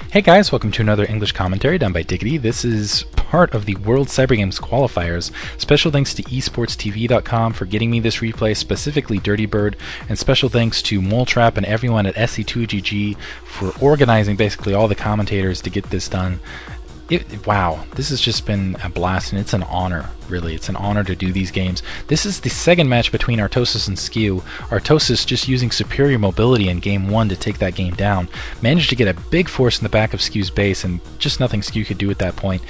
Hey guys, welcome to another English commentary done by Diggity. This is part of the World Cyber Games qualifiers. Special thanks to esportstv.com for getting me this replay, specifically Dirty Bird, and special thanks to Moletrap and everyone at SC2GG for organizing basically all the commentators to get this done. Wow, this has just been a blast, and it's an honor, really. It's an honor to do these games. This is the second match between Artosis and Skew. Artosis, just using superior mobility in game 1 to take that game down, managed to get a big force in the back of Skew's base, and just nothing Skew could do at that point.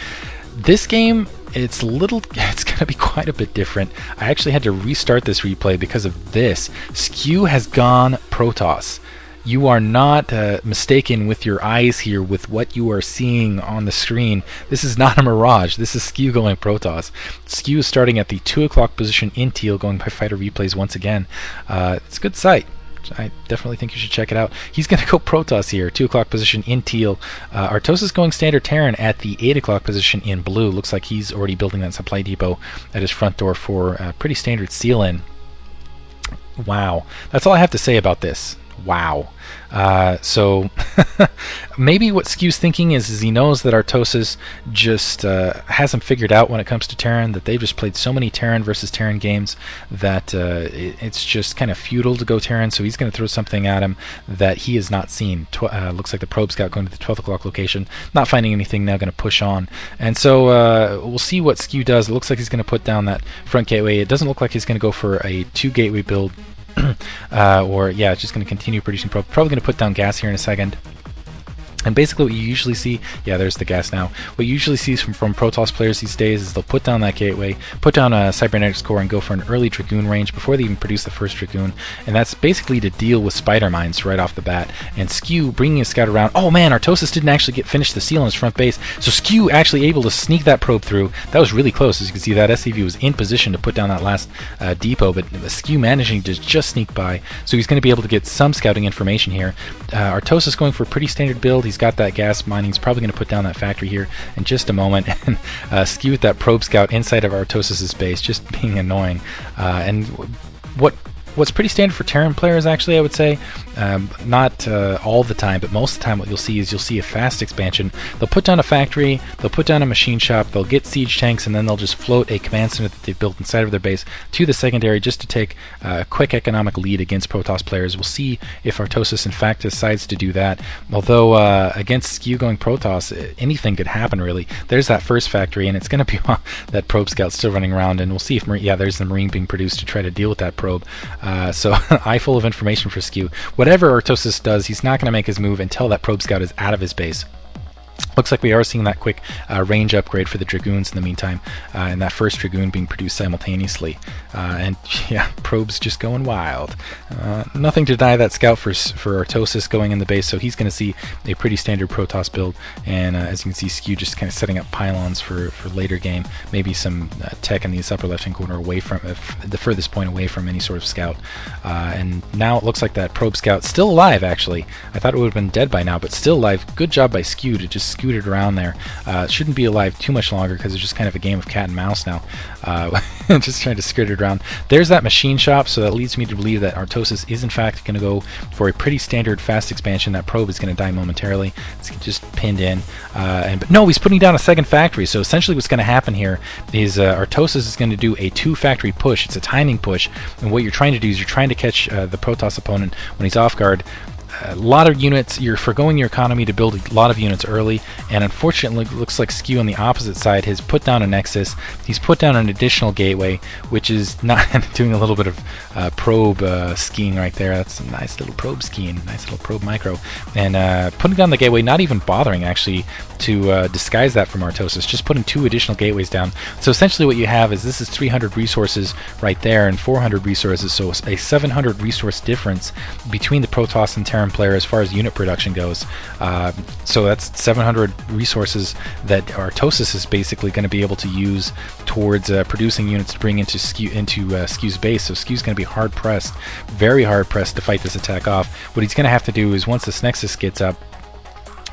This game, it's going to be quite a bit different. I actually had to restart this replay because of this. Skew has gone Protoss. You are not mistaken with your eyes here with what you are seeing on the screen. This is not a mirage. This is Skew going Protoss. Skew is starting at the 2 o'clock position in teal, going by fighter replays once again. It's a good sight. I definitely think you should check it out. He's going to go Protoss here, 2 o'clock position in teal. Artosis going standard Terran at the 8 o'clock position in blue. Looks like he's already building that supply depot at his front door for a pretty standard seal-in. Wow. That's all I have to say about this. Wow. So maybe what Skew's thinking is he knows that Artosis just has him figured out when it comes to Terran, that they've just played so many Terran versus Terran games that it's just kind of futile to go Terran, so he's going to throw something at him that he has not seen. Looks like the probe scout going to the 12 o'clock location, not finding anything, now going to push on. And so we'll see what Skew does. It looks like he's going to put down that front gateway. It doesn't look like he's going to go for a 2 gateway build. Or yeah, it's just going to continue producing probe. Probably going to put down gas here in a second. And basically what you usually see, yeah, there's the gas now. What you usually see from Protoss players these days is they'll put down that gateway, put down a cybernetics core, and go for an early Dragoon range before they even produce the first Dragoon. And that's basically to deal with spider mines right off the bat. And Skew bringing his scout around. Oh man, Artosis didn't actually finish the seal on his front base. So Skew actually able to sneak that probe through. That was really close. As you can see, that SCV was in position to put down that last depot, but Skew managing to just sneak by. So he's going to be able to get some scouting information here. Artosis going for a pretty standard build. He's got that gas mining. He's probably going to put down that factory here in just a moment. And Skew with that probe scout inside of Artosis' base, just being annoying. And what's pretty standard for Terran players, actually, I would say. Not all the time, but most of the time what you'll see is you'll see a fast expansion. They'll put down a factory, they'll put down a machine shop, they'll get siege tanks, and then they'll just float a command center that they've built inside of their base to the secondary just to take a quick economic lead against Protoss players. We'll see if Artosis in fact decides to do that. Although against Skew going Protoss, anything could happen really. There's that first factory, and it's going to be that probe scout still running around, and we'll see if, yeah, there's the Marine being produced to try to deal with that probe. So eye full of information for Skew. Whatever Artosis does, he's not going to make his move until that probe scout is out of his base. Looks like we are seeing that quick range upgrade for the Dragoons in the meantime, and that first Dragoon being produced simultaneously. And yeah, probe's just going wild. Nothing to deny that scout for Artosis going in the base, so he's going to see a pretty standard Protoss build. And as you can see, Skew just kind of setting up pylons for later game. Maybe some tech in this upper left-hand corner away from the furthest point away from any sort of scout. And now it looks like that probe scout still alive. Actually, I thought it would have been dead by now, but still alive. Good job by Skew to just scooted around there. Shouldn't be alive too much longer because it's just kind of a game of cat and mouse now. Just trying to skirt it around. There's that machine shop, so that leads me to believe that Artosis is in fact going to go for a pretty standard fast expansion. That probe is going to die momentarily. It's just pinned in. But no, he's putting down a second factory, so essentially what's going to happen here is Artosis is going to do a 2 factory push. It's a timing push, and what you're trying to do is you're trying to catch the Protoss opponent when he's off guard. A lot of units, you're foregoing your economy to build a lot of units early, and unfortunately it looks like Skew on the opposite side has put down a nexus. He's put down an additional gateway, which is not doing a little bit of probe skiing right there. That's a nice little probe skiing, nice little probe micro. And putting down the gateway, not even bothering actually to disguise that from Artosis, just putting 2 additional gateways down. So essentially what you have is this is 300 resources right there and 400 resources, so a 700 resource difference between the Protoss and Terran player as far as unit production goes. So that's 700 resources that Artosis is basically going to be able to use towards producing units to bring into Skew's base. So Skew's going to be hard pressed, very hard pressed to fight this attack off. What he's going to have to do is once this Nexus gets up,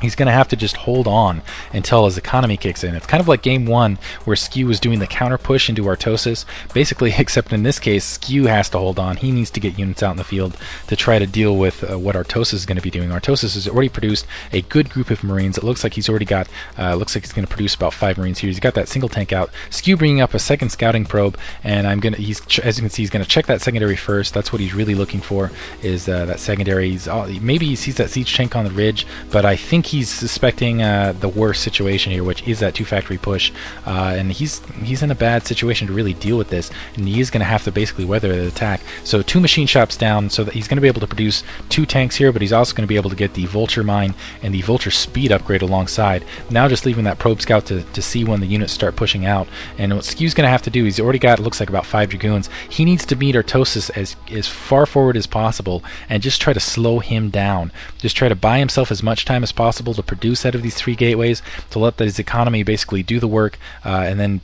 he's going to have to just hold on until his economy kicks in. It's kind of like game 1 where Skew was doing the counter push into Artosis, basically, except in this case Skew has to hold on. He needs to get units out in the field to try to deal with what Artosis is going to be doing. Artosis has already produced a good group of Marines. It looks like he's already got, looks like he's going to produce about 5 Marines here. He's got that single tank out. Skew bringing up a second scouting probe, and as you can see, he's going to check that secondary first. That's what he's really looking for, is that secondary. Maybe he sees that siege tank on the ridge, but I think he's suspecting the worst situation here, which is that 2 factory push, and he's in a bad situation to really deal with this, and he is going to have to basically weather the attack. So 2 machine shops down, so that he's going to be able to produce 2 tanks here, but he's also going to be able to get the vulture mine and the vulture speed upgrade alongside. Now just leaving that probe scout to see when the units start pushing out. And what Skew's going to have to do, he's already got, it looks like, about 5 dragoons. He needs to meet Artosis as far forward as possible and just try to slow him down. Just try to buy himself as much time as possible to produce out of these 3 gateways, to let his economy basically do the work, and then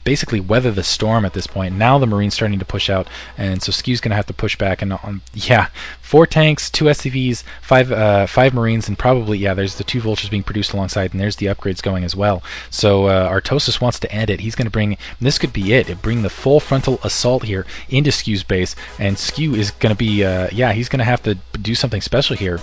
basically weather the storm at this point. Now the Marines starting to push out, and so Skew's going to have to push back. And yeah, 4 tanks, 2 SCVs, 5 Marines, and probably, yeah, there's the 2 vultures being produced alongside, and there's the upgrades going as well. So Artosis wants to end it. He's going to bring, this could be it, bring the full frontal assault here into Skew's base, and Skew is going to be, yeah, he's going to have to do something special here.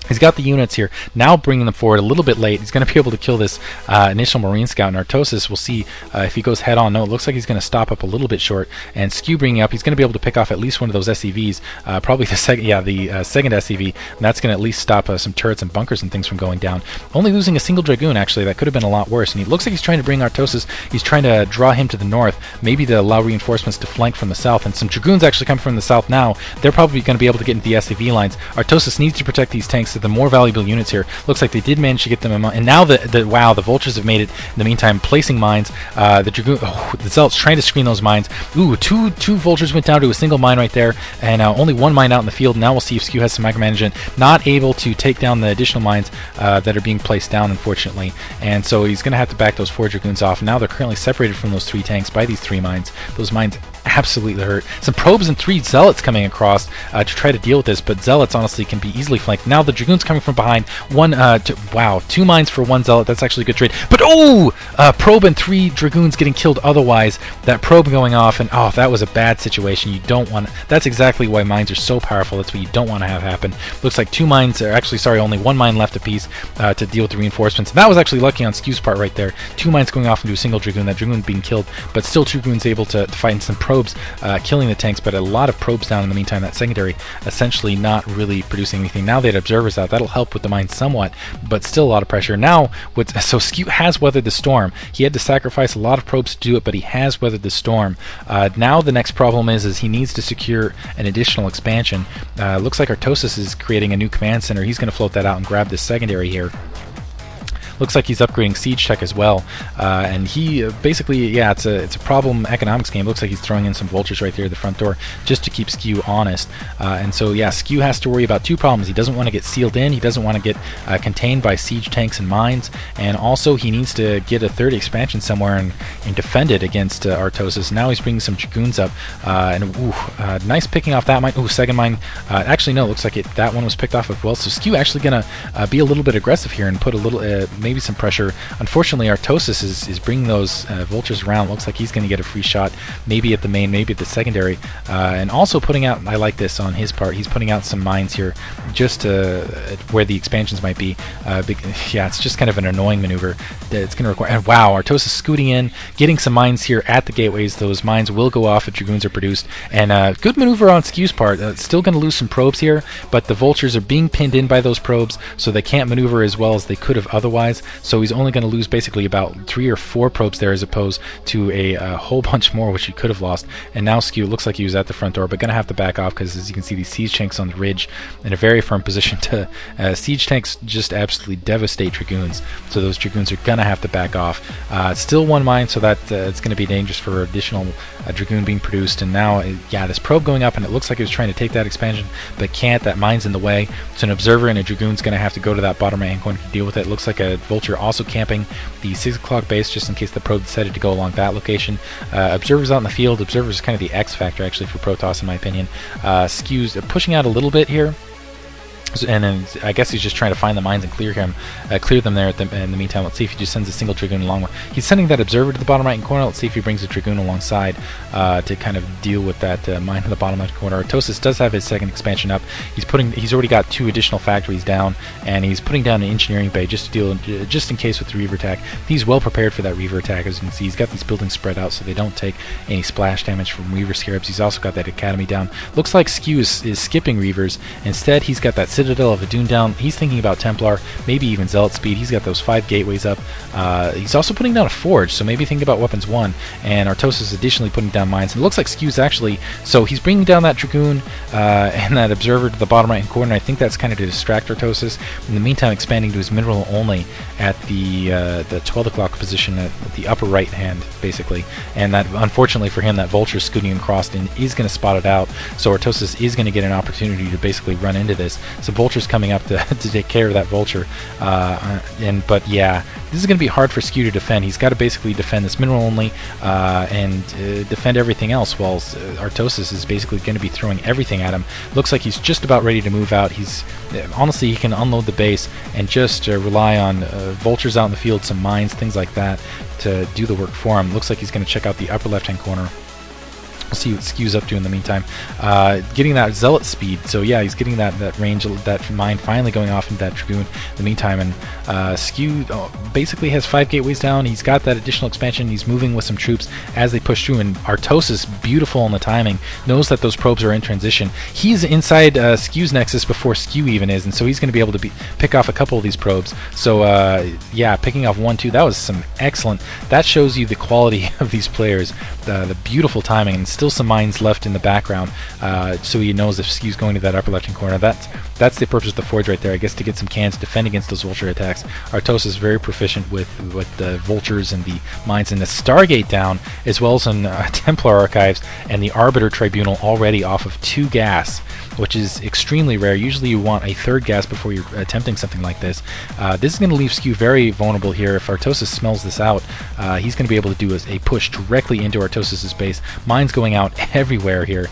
He's got the units here, now bringing them forward a little bit late. He's going to be able to kill this initial Marine Scout, and Artosis, we'll see if he goes head on. No, it looks like he's going to stop up a little bit short, and Skew bringing up, he's going to be able to pick off at least one of those SCVs, probably the second, yeah, the second SCV, and that's going to at least stop some turrets and bunkers and things from going down. Only losing a single Dragoon, actually, that could have been a lot worse, and he looks like he's trying to bring Artosis, he's trying to draw him to the north, maybe to allow reinforcements to flank from the south, and some Dragoons actually come from the south now. They're probably going to be able to get into the SCV lines. Artosis needs to protect these tanks, so the more valuable units here. Looks like they did manage to get them, and now wow, the vultures have made it in the meantime, placing mines. The Dragoon, the Zealots trying to screen those mines. Ooh, two vultures went down to a single mine right there, and only 1 mine out in the field. Now we'll see if Skew has some micromanagement. Not able to take down the additional mines that are being placed down, unfortunately, and so he's going to have to back those 4 Dragoons off. Now they're currently separated from those 3 tanks by these 3 mines. Those mines absolutely hurt. Some probes and 3 Zealots coming across to try to deal with this, but Zealots honestly can be easily flanked. Now the Dragoons coming from behind. Wow, 2 mines for 1 Zealot. That's actually a good trade. But probe and 3 Dragoons getting killed otherwise. That probe going off, and that was a bad situation. You don't want. That's exactly why mines are so powerful. That's what you don't want to have happen. Looks like 2 mines, or actually, sorry, only 1 mine left apiece to deal with the reinforcements. And that was actually lucky on Skew's part right there. 2 mines going off into a single Dragoon. That Dragoon being killed, but still 2 Dragoons able to fight, and some probes killing the tanks, but a lot of probes down in the meantime. That secondary essentially not really producing anything. Now they had observers out. That'll help with the mines somewhat, but still a lot of pressure. Now, so Skew has weathered the storm. He had to sacrifice a lot of probes to do it, but he has weathered the storm. Now the next problem is he needs to secure an additional expansion. Looks like Artosis is creating a new command center. He's going to float that out and grab this secondary here. Looks like he's upgrading Siege Tech as well, and he basically, yeah, it's a problem economics game. Looks like he's throwing in some vultures right there at the front door just to keep Skew honest, and so yeah, Skew has to worry about 2 problems. He doesn't want to get sealed in, he doesn't want to get contained by siege tanks and mines, and also he needs to get a 3rd expansion somewhere and defend it against Artosis. Now he's bringing some Dragoons up, and nice picking off that mine. Ooh, second mine, actually no, looks like that one was picked off as well, so Skew actually gonna be a little bit aggressive here and put a little maybe some pressure. Unfortunately, Artosis is bringing those vultures around. Looks like he's going to get a free shot, maybe at the main, maybe at the secondary, and also putting out, I like this on his part, he's putting out some mines here just where the expansions might be. Yeah, it's just kind of an annoying maneuver. It's going to require, and wow, Artosis scooting in, getting some mines here at the gateways. Those mines will go off if Dragoons are produced, and good maneuver on Skew's part. Still going to lose some probes here, but the vultures are being pinned in by those probes, so they can't maneuver as well as they could have otherwise. So he's only going to lose basically about 3 or 4 probes there, as opposed to a whole bunch more, which he could have lost. And now Skew looks like he was at the front door, but going to have to back off because, as you can see, these siege tanks on the ridge in a very firm position to siege tanks just absolutely devastate Dragoons. So those Dragoons are going to have to back off. Still 1 mine, so that it's going to be dangerous for additional Dragoon being produced. And now, yeah, this probe going up, and it looks like he was trying to take that expansion, but can't. That mine's in the way. So an observer and a Dragoon's going to have to go to that bottom right hand corner to deal with it. Looks like a vulture also camping the 6 o'clock base just in case the probe decided to go along that location. Observers out in the field. Observers is kind of the X factor actually for Protoss in my opinion. Skew's pushing out a little bit here. And then I guess he's just trying to find the mines and clear them there in the meantime. Let's see if he just sends a single Dragoon along. He's sending that Observer to the bottom right corner. Let's see if he brings a Dragoon alongside to kind of deal with that mine in the bottom left corner. Artosis does have his second expansion up. He's already got 2 additional factories down, and he's putting down an engineering bay just to deal just in case with the Reaver attack. He's well prepared for that Reaver attack. As you can see, he's got these buildings spread out so they don't take any splash damage from Reaver Scarabs. He's also got that Academy down. Looks like Skew is skipping Reavers. Instead, he's got that Citadel of Adun down. He's thinking about Templar, maybe even Zealot speed. He's got those 5 gateways up. He's also putting down a Forge, so maybe think about Weapons 1. And Artosis is additionally putting down mines. And it looks like Skew's actually, so he's bringing down that Dragoon and that Observer to the bottom right hand corner. I think that's kind of to distract Artosis. In the meantime, expanding to his mineral only at the 12 o'clock position at the upper right hand, basically. And that, unfortunately for him, that Vulture scooting across and is going to spot it out. So Artosis is going to get an opportunity to basically run into this. So Vulture's coming up to take care of that Vulture. But yeah, this is going to be hard for Skew to defend. He's got to basically defend this mineral only and defend everything else, while Artosis is basically going to be throwing everything at him. Looks like he's just about ready to move out. Honestly, he can unload the base and just rely on Vultures out in the field, some mines, things like that, to do the work for him. Looks like he's going to check out the upper left-hand corner. We'll see what Skew's up to in the meantime. Getting that Zealot speed, so yeah, he's getting that range, that mine finally going off into that Dragoon in the meantime, and Skew basically has 5 gateways down. He's got that additional expansion. He's moving with some troops as they push through, and Artosis, beautiful on the timing, knows that those probes are in transition. He's inside Skew's Nexus before Skew even is, and so he's going to be able to pick off a couple of these probes. So yeah, picking off 1, 2, that was some excellent. That shows you the quality of these players, the beautiful timing, and still some mines left in the background, so he knows if Skew's going to that upper left-hand corner. That's the purpose of the Forge right there, I guess, to get some cans to defend against those Vulture attacks. Artosis is very proficient with the Vultures and the mines, and the Stargate down, as well as some Templar Archives and the Arbiter Tribunal already off of 2 gas, which is extremely rare. Usually you want a 3rd gas before you're attempting something like this. This is going to leave Skew very vulnerable here. If Artosis smells this out, he's going to be able to do a push directly into Artosis' base. Mines going out everywhere here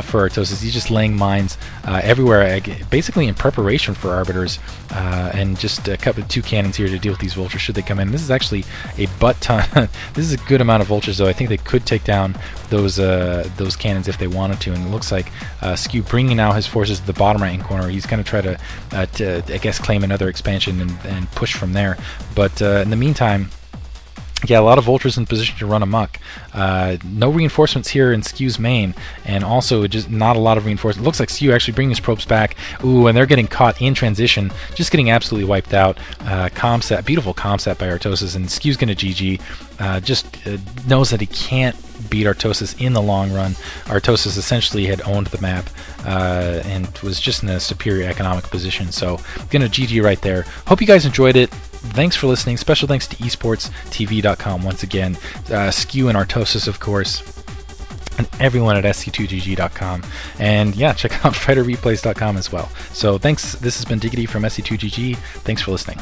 for Artosis. He's just laying mines everywhere, basically in preparation for Arbiters, and just a couple of 2 cannons here to deal with these Vultures should they come in. This is actually a butt ton. This is a good amount of Vultures, though. I think they could take down those cannons if they wanted to, and it looks like Skew bringing now his forces to the bottom right hand corner. He's going to try to I guess, claim another expansion and push from there. But in the meantime, yeah, a lot of Vultures in position to run amok. No reinforcements here in Skew's main, and also just not a lot of reinforcements. It looks like Skew actually bringing his probes back. Ooh, and they're getting caught in transition, just getting absolutely wiped out. Comset, beautiful comset by Artosis, and Skew's going to GG. Just knows that he can't beat Artosis in the long run. Artosis essentially had owned the map and was just in a superior economic position. So gonna GG right there. Hope you guys enjoyed it. Thanks for listening. Special thanks to esportstv.com once again. Skew and Artosis, of course, and everyone at sc2gg.com. And yeah, check out fighterreplays.com as well. So thanks. This has been Diggity from sc2gg. Thanks for listening.